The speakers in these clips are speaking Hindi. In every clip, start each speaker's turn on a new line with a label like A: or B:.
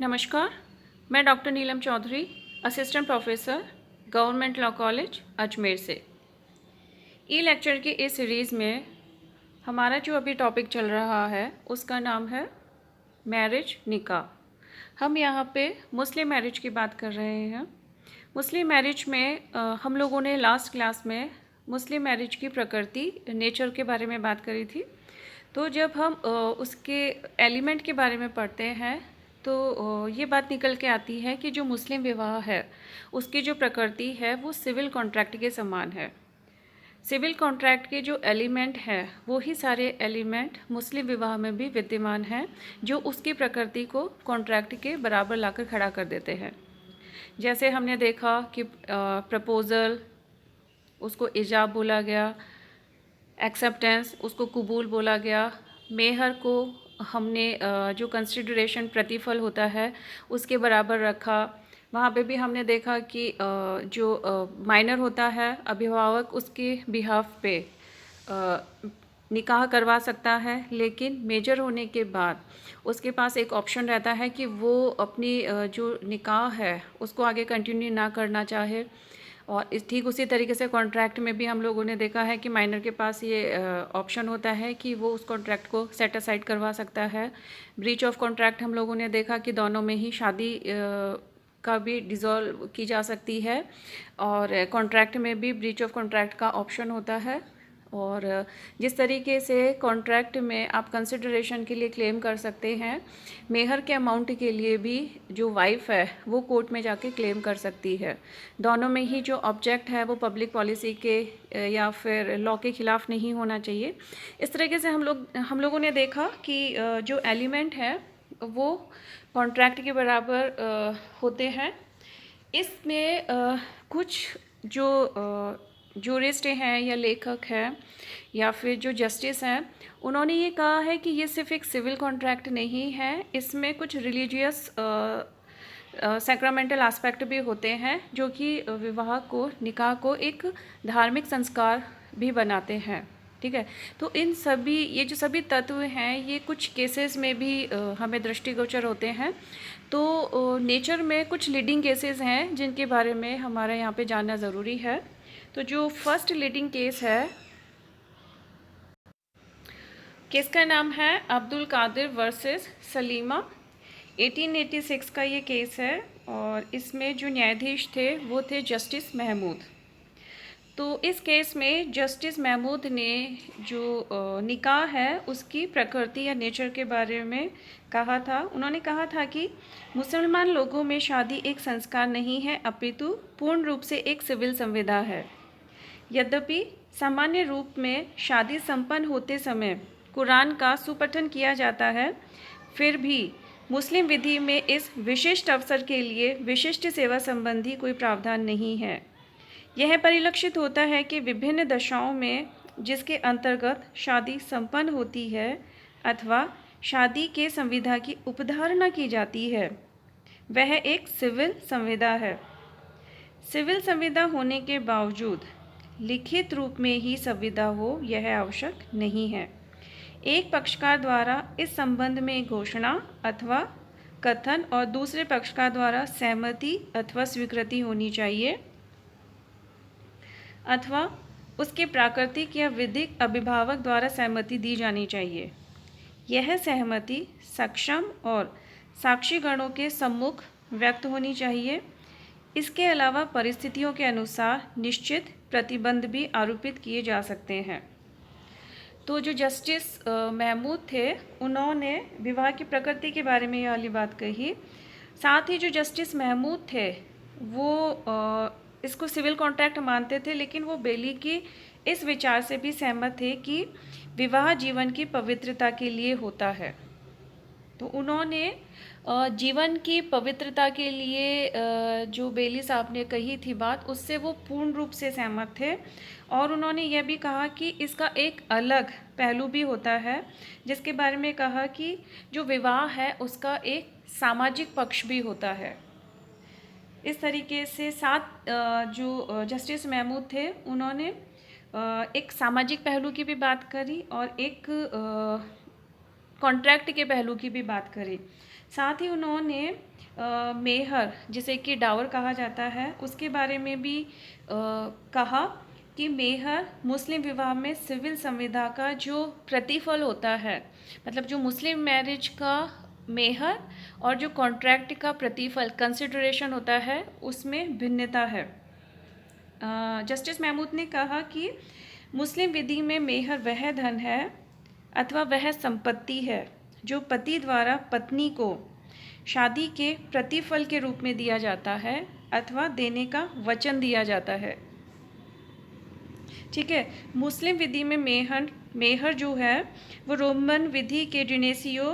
A: नमस्कार, मैं doctor Neelam Chaudhary, assistant professor, government law college Ajmer से। ई लेक्चर के इस सीरीज़ में हमारा जो अभी टॉपिक चल रहा है उसका नाम है मैरिज निकाह। हम यहाँ पे मुस्लिम मैरिज की बात कर रहे हैं। मुस्लिम मैरिज में हम लोगों ने लास्ट क्लास में मुस्लिम मैरिज की प्रकृति, नेचर के बारे में बात करी थी। तो जब हम उसके एलिमेंट के बारे में पढ़ते हैं तो ये बात निकल के आती है कि जो मुस्लिम विवाह है उसकी जो प्रकृति है वो सिविल कॉन्ट्रैक्ट के समान है। सिविल कॉन्ट्रैक्ट के जो एलिमेंट हैं वो ही सारे एलिमेंट मुस्लिम विवाह में भी विद्यमान हैं, जो उसकी प्रकृति को कॉन्ट्रैक्ट के बराबर लाकर खड़ा कर देते हैं। जैसे हमने देखा कि प्रपोज़ल उसको इजाब बोला गया, एक्सेप्टेंस उसको कबूल बोला गया, मेहर को हमने जो कंसिडरेशन प्रतिफल होता है उसके बराबर रखा। वहाँ पे भी हमने देखा कि जो माइनर होता है अभिभावक उसके बिहाफ पे निकाह करवा सकता है, लेकिन मेजर होने के बाद उसके पास एक ऑप्शन रहता है कि वो अपनी जो निकाह है उसको आगे कंटिन्यू ना करना चाहे। और ठीक उसी तरीके से कॉन्ट्रैक्ट में भी हम लोगों ने देखा है कि माइनर के पास ये ऑप्शन होता है कि वो उस कॉन्ट्रैक्ट को सेट असाइड करवा सकता है। ब्रीच ऑफ कॉन्ट्रैक्ट हम लोगों ने देखा कि दोनों में ही शादी का भी डिज़ोल्व की जा सकती है, और कॉन्ट्रैक्ट में भी ब्रीच ऑफ कॉन्ट्रैक्ट का ऑप्शन होता है। और जिस तरीके से कॉन्ट्रैक्ट में आप कंसिडरेशन के लिए क्लेम कर सकते हैं, मेहर के अमाउंट के लिए भी जो वाइफ है वो कोर्ट में जाके क्लेम कर सकती है। दोनों में ही जो ऑब्जेक्ट है वो पब्लिक पॉलिसी के या फिर लॉ के ख़िलाफ़ नहीं होना चाहिए। इस तरीके से हम लोगों ने देखा कि जो एलिमेंट है वो कॉन्ट्रैक्ट के बराबर होते हैं। इसमें कुछ जो जूरिस्ट हैं या लेखक हैं या फिर जो जस्टिस हैं, उन्होंने ये कहा है कि ये सिर्फ एक सिविल कॉन्ट्रैक्ट नहीं है, इसमें कुछ रिलीजियस सैक्रामेंटल एस्पेक्ट भी होते हैं जो कि विवाह को, निकाह को एक धार्मिक संस्कार भी बनाते हैं। ठीक है, तो ये जो सभी तत्व हैं ये कुछ केसेस में भी हमें दृष्टिगोचर होते हैं। तो नेचर में कुछ लीडिंग केसेस हैं जिनके बारे में हमारे यहाँ पे जानना ज़रूरी है। तो जो फर्स्ट लीडिंग केस है, केस का नाम है अब्दुल कादिर वर्सेस सलीमा। 1886 का ये केस है और इसमें जो न्यायाधीश थे वो थे जस्टिस महमूद। तो इस केस में जस्टिस महमूद ने जो निकाह है उसकी प्रकृति या नेचर के बारे में कहा था। उन्होंने कहा था कि मुसलमान लोगों में शादी एक संस्कार नहीं है, अपितु पूर्ण रूप से एक सिविल संविदा है। यद्यपि सामान्य रूप में शादी संपन्न होते समय कुरान का सुपठन किया जाता है, फिर भी मुस्लिम विधि में इस विशिष्ट अवसर के लिए विशिष्ट सेवा संबंधी कोई प्रावधान नहीं है। यह परिलक्षित होता है कि विभिन्न दशाओं में जिसके अंतर्गत शादी संपन्न होती है अथवा शादी के संविदा की उपधारणा की जाती है, वह एक सिविल संविदा है। सिविल संविदा होने के बावजूद लिखित रूप में ही संविदा हो यह आवश्यक नहीं है। एक पक्षकार द्वारा इस संबंध में घोषणा अथवा कथन और दूसरे पक्षकार द्वारा सहमति अथवा स्वीकृति होनी चाहिए, अथवा उसके प्राकृतिक या विधिक अभिभावक द्वारा सहमति दी जानी चाहिए। यह सहमति सक्षम और साक्षीगणों के सम्मुख व्यक्त होनी चाहिए। इसके अलावा परिस्थितियों के अनुसार निश्चित प्रतिबंध भी आरोपित किए जा सकते हैं। तो जो जस्टिस महमूद थे उन्होंने विवाह की प्रकृति के बारे में ये वाली बात कही। साथ ही जो जस्टिस महमूद थे वो इसको सिविल कॉन्ट्रैक्ट मानते थे, लेकिन वो बेली की इस विचार से भी सहमत थे कि विवाह जीवन की पवित्रता के लिए होता है। तो उन्होंने जीवन की पवित्रता के लिए जो बेली साहब ने कही थी बात, उससे वो पूर्ण रूप से सहमत थे। और उन्होंने यह भी कहा कि इसका एक अलग पहलू भी होता है, जिसके बारे में कहा कि जो विवाह है उसका एक सामाजिक पक्ष भी होता है। इस तरीके से साथ जो जस्टिस महमूद थे उन्होंने एक सामाजिक पहलू की भी बात करी और एक कॉन्ट्रैक्ट के पहलू की भी बात करी। साथ ही उन्होंने मेहर, जिसे कि डावर कहा जाता है, उसके बारे में भी कहा कि मेहर मुस्लिम विवाह में सिविल संविदा का जो प्रतिफल होता है, मतलब जो मुस्लिम मैरिज का मेहर और जो कॉन्ट्रैक्ट का प्रतिफल कंसिडरेशन होता है, उसमें भिन्नता है। जस्टिस महमूद ने कहा कि मुस्लिम विधि में मेहर वह धन है अथवा वह संपत्ति है जो पति द्वारा पत्नी को शादी के प्रतिफल के रूप में दिया जाता है अथवा देने का वचन दिया जाता है। ठीक है। मुस्लिम विधि में मेहर जो है वो रोमन विधि के डिनेसियो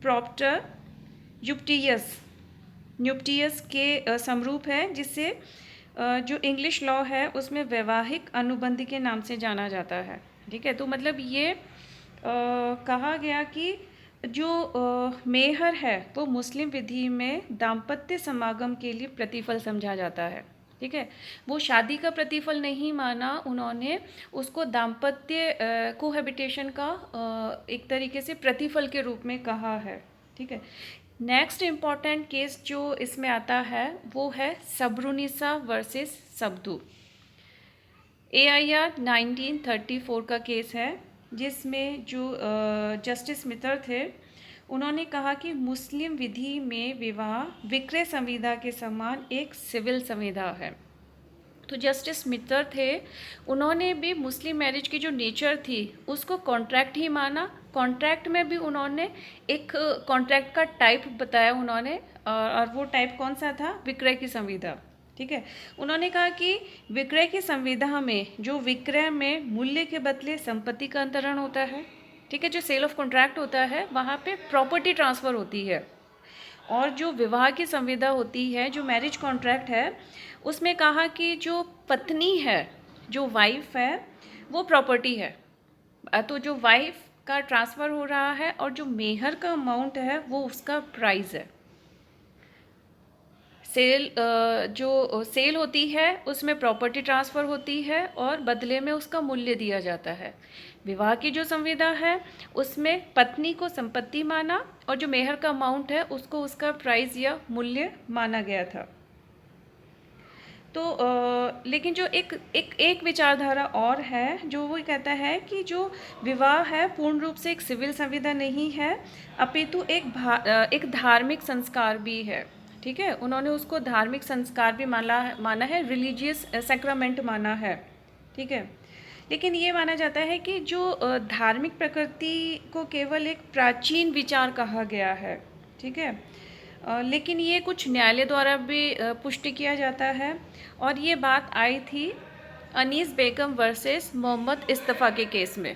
A: प्रॉप्टर न्यूप्टियस के समरूप है, जिससे जो इंग्लिश लॉ है उसमें वैवाहिक अनुबंध के नाम से जाना जाता है। ठीक है। तो मतलब ये कहा गया कि जो मेहर है वो मुस्लिम विधि में दाम्पत्य समागम के लिए प्रतिफल समझा जाता है। ठीक है। वो शादी का प्रतिफल नहीं माना उन्होंने, उसको दाम्पत्य कोहैबिटेशन का एक तरीके से प्रतिफल के रूप में कहा है। ठीक है। नेक्स्ट इम्पॉर्टेंट केस जो इसमें आता है वो है सबरूनिसा वर्सेस सब्दू। AIR 1934 का केस है, जिसमें जो जस्टिस मितर थे उन्होंने कहा कि मुस्लिम विधि में विवाह विक्रय संविदा के समान एक सिविल संविदा है। तो जस्टिस मितर थे, उन्होंने भी मुस्लिम मैरिज की जो नेचर थी उसको कॉन्ट्रैक्ट ही माना। कॉन्ट्रैक्ट में भी उन्होंने एक कॉन्ट्रैक्ट का टाइप बताया उन्होंने, और वो टाइप कौन सा था? विक्रय की संविदा। ठीक है। उन्होंने कहा कि विक्रय की संविदा में जो विक्रय में मूल्य के बदले संपत्ति का अंतरण होता है। ठीक है। जो सेल ऑफ कॉन्ट्रैक्ट होता है वहाँ पे प्रॉपर्टी ट्रांसफ़र होती है, और जो विवाह की संविदा होती है, जो मैरिज कॉन्ट्रैक्ट है, उसमें कहा कि जो पत्नी है, जो वाइफ है, वो प्रॉपर्टी है। तो जो वाइफ का ट्रांसफ़र हो रहा है और जो मेहर का अमाउंट है वो उसका प्राइस है। जो सेल होती है उसमें प्रॉपर्टी ट्रांसफ़र होती है और बदले में उसका मूल्य दिया जाता है। विवाह की जो संविदा है उसमें पत्नी को संपत्ति माना और जो मेहर का अमाउंट है उसको उसका प्राइस या मूल्य माना गया था। तो लेकिन जो एक विचारधारा और है जो वो कहता है कि जो विवाह है पूर्ण रूप से एक सिविल संविदा नहीं है, अपितु एक धार्मिक संस्कार भी है। ठीक है। उन्होंने उसको धार्मिक संस्कार भी माना है, रिलीजियस सैक्रामेंट माना है। ठीक है। लेकिन ये माना जाता है कि जो धार्मिक प्रकृति को केवल एक प्राचीन विचार कहा गया है। ठीक है। लेकिन ये कुछ न्यायालय द्वारा भी पुष्टि किया जाता है, और ये बात आई थी अनीस बेगम वर्सेस मोहम्मद इस्तफ़ा के केस में।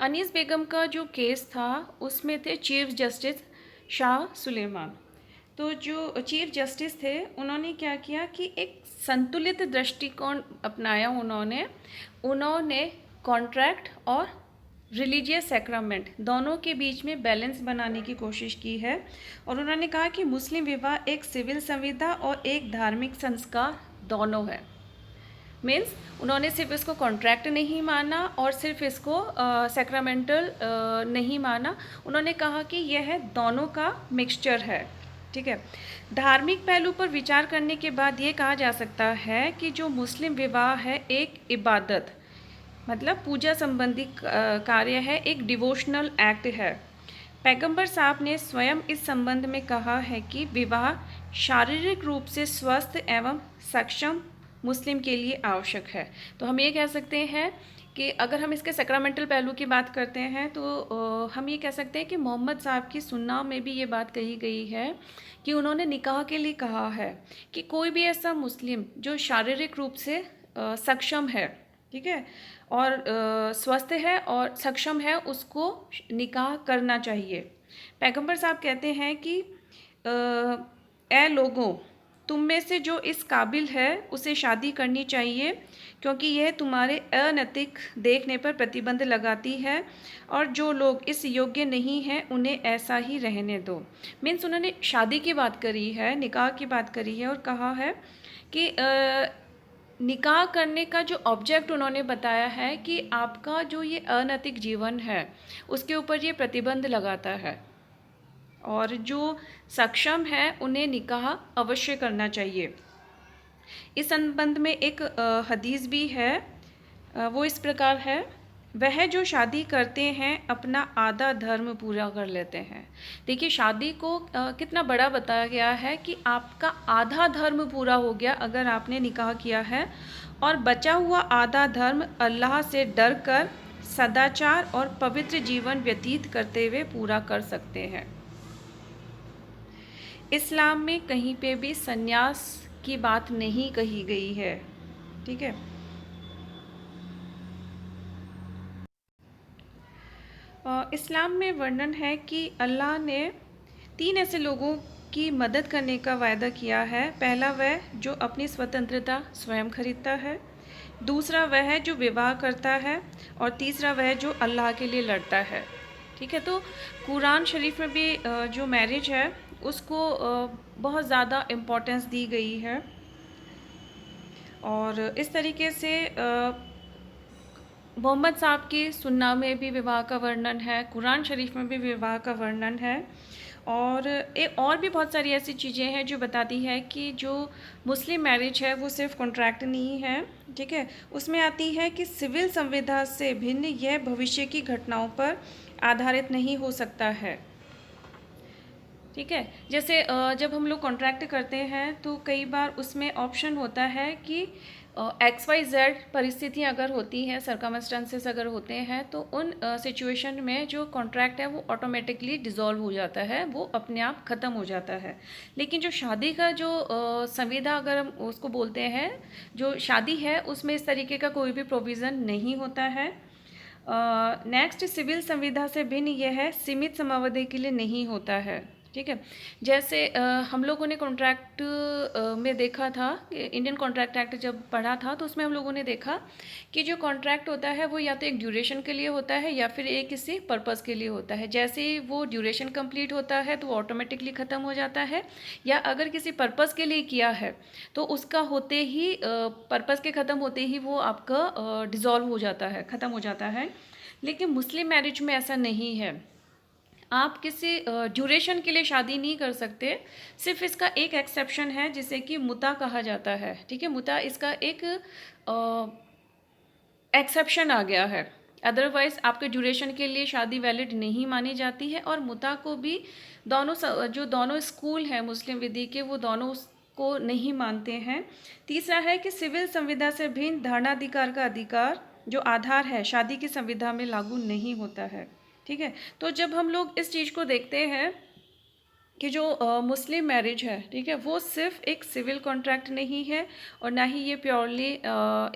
A: अनीस बेगम का जो केस था उसमें थे चीफ जस्टिस शाह सुलेमान। तो जो चीफ जस्टिस थे उन्होंने क्या किया कि एक संतुलित दृष्टिकोण अपनाया। उन्होंने कॉन्ट्रैक्ट और रिलीजियस सैक्रामेंट दोनों के बीच में बैलेंस बनाने की कोशिश की है, और उन्होंने कहा कि मुस्लिम विवाह एक सिविल संविदा और एक धार्मिक संस्कार दोनों है। मीन्स उन्होंने सिर्फ इसको कॉन्ट्रैक्ट नहीं माना और सिर्फ इसको सैक्रामेंटल नहीं माना, उन्होंने कहा कि यह दोनों का मिक्सचर है। ठीक है। धार्मिक पहलू पर विचार करने के बाद ये कहा जा सकता है कि जो मुस्लिम विवाह है एक इबादत, मतलब पूजा संबंधी कार्य है, एक डिवोशनल एक्ट है। पैगंबर साहब ने स्वयं इस संबंध में कहा है कि विवाह शारीरिक रूप से स्वस्थ एवं सक्षम मुस्लिम के लिए आवश्यक है। तो हम ये कह सकते हैं कि अगर हम इसके सैक्रामेंटल पहलू की बात करते हैं तो हम ये कह सकते हैं कि मोहम्मद साहब की सुन्ना में भी ये बात कही गई है कि उन्होंने निकाह के लिए कहा है कि कोई भी ऐसा मुस्लिम जो शारीरिक रूप से सक्षम है, ठीक है, और स्वस्थ है और सक्षम है, उसको निकाह करना चाहिए। पैगंबर साहब कहते हैं कि ए लोगों, तुम में से जो इस काबिल है उसे शादी करनी चाहिए, क्योंकि यह तुम्हारे अनैतिक देखने पर प्रतिबंध लगाती है, और जो लोग इस योग्य नहीं हैं उन्हें ऐसा ही रहने दो। मीन्स उन्होंने शादी की बात करी है, निकाह की बात करी है, और कहा है कि निकाह करने का जो ऑब्जेक्ट उन्होंने बताया है कि आपका जो ये अनैतिक जीवन है उसके ऊपर ये प्रतिबंध लगाता है, और जो सक्षम है उन्हें निकाह अवश्य करना चाहिए। इस संबंध में एक हदीस भी है, वो इस प्रकार है, वह जो शादी करते हैं अपना आधा धर्म पूरा कर लेते हैं। देखिए शादी को कितना बड़ा बताया गया है कि आपका आधा धर्म पूरा हो गया अगर आपने निकाह किया है, और बचा हुआ आधा धर्म अल्लाह से डर कर सदाचार और पवित्र जीवन व्यतीत करते हुए पूरा कर सकते हैं। इस्लाम में कहीं पे भी संन्यास की बात नहीं कही गई है, ठीक है। इस्लाम में वर्णन है कि अल्लाह ने 3 ऐसे लोगों की मदद करने का वायदा किया है। पहला वह जो अपनी स्वतंत्रता स्वयं खरीदता है, दूसरा वह जो विवाह करता है, और तीसरा वह जो अल्लाह के लिए लड़ता है, ठीक है। तो कुरान शरीफ में भी जो मैरिज है उसको बहुत ज़्यादा इम्पोर्टेंस दी गई है, और इस तरीके से मोहम्मद साहब की सुन्ना में भी विवाह का वर्णन है, कुरान शरीफ में भी विवाह का वर्णन है, और एक और भी बहुत सारी ऐसी चीज़ें हैं जो बताती है कि जो मुस्लिम मैरिज है वो सिर्फ कॉन्ट्रैक्ट नहीं है, ठीक है। उसमें आती है कि सिविल संविदा से भिन्न यह भविष्य की घटनाओं पर आधारित नहीं हो सकता है, ठीक है। जैसे जब हम लोग कॉन्ट्रैक्ट करते हैं तो कई बार उसमें ऑप्शन होता है कि XYZ परिस्थितियाँ अगर होती हैं, सर्कमस्टेंसेस अगर होते हैं, तो उन सिचुएशन में जो कॉन्ट्रैक्ट है वो ऑटोमेटिकली डिज़ोल्व हो जाता है, वो अपने आप ख़त्म हो जाता है। लेकिन जो शादी का जो संविदा अगर हम उसको बोलते हैं, जो शादी है उसमें इस तरीके का कोई भी प्रोविज़न नहीं होता है। नेक्स्ट सिविल संविदा से भिन्न यह है सीमित समयावधि के लिए नहीं होता है, ठीक है। जैसे हम लोगों ने कॉन्ट्रैक्ट में देखा था, इंडियन कॉन्ट्रैक्ट एक्ट जब पढ़ा था तो उसमें हम लोगों ने देखा कि जो कॉन्ट्रैक्ट होता है वो या तो एक ड्यूरेशन के लिए होता है या फिर एक किसी पर्पस के लिए होता है। जैसे ही वो ड्यूरेशन कंप्लीट होता है तो वो ऑटोमेटिकली ख़त्म हो जाता है, या अगर किसी पर्पस के लिए किया है तो उसका होते ही पर्पस के ख़त्म होते ही वो आपका डिज़ोल्व हो जाता है, ख़त्म हो जाता है। लेकिन मुस्लिम मैरिज में ऐसा नहीं है, आप किसी ड्यूरेशन के लिए शादी नहीं कर सकते। सिर्फ इसका एक एक्सेप्शन है जिसे कि मुता कहा जाता है, ठीक है। मुता इसका एक एक्सेप्शन आ गया है, अदरवाइज़ आपके ड्यूरेशन के लिए शादी वैलिड नहीं मानी जाती है। और मुता को भी जो दोनों स्कूल हैं मुस्लिम विधि के, वो दोनों को नहीं मानते हैं। तीसरा है कि सिविल संविदा से भिन्न धारणाधिकार का अधिकार जो आधार है शादी की संविधा में लागू नहीं होता है, ठीक है। तो जब हम लोग इस चीज़ को देखते हैं कि जो मुस्लिम मैरिज है, ठीक है, वो सिर्फ एक सिविल कॉन्ट्रैक्ट नहीं है और ना ही ये प्योरली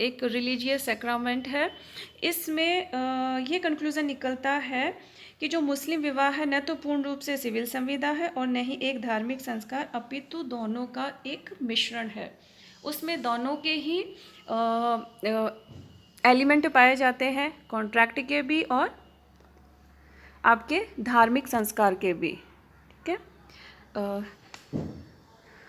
A: एक रिलीजियस सैक्रामेंट है। इसमें ये कंक्लूज़न निकलता है कि जो मुस्लिम विवाह है न तो पूर्ण रूप से सिविल संविदा है और न ही एक धार्मिक संस्कार, अपितु दोनों का एक मिश्रण है। उसमें दोनों के ही एलिमेंट पाए जाते हैं, कॉन्ट्रैक्ट के भी और आपके धार्मिक संस्कार के भी, ठीक है।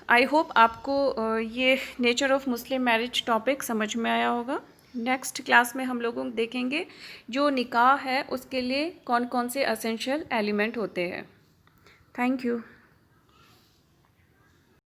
A: आई होप आपको ये nature of Muslim marriage topic समझ में आया होगा। नेक्स्ट क्लास में हम लोग देखेंगे जो निकाह है उसके लिए कौन कौन से एसेंशियल एलिमेंट होते हैं। Thank you.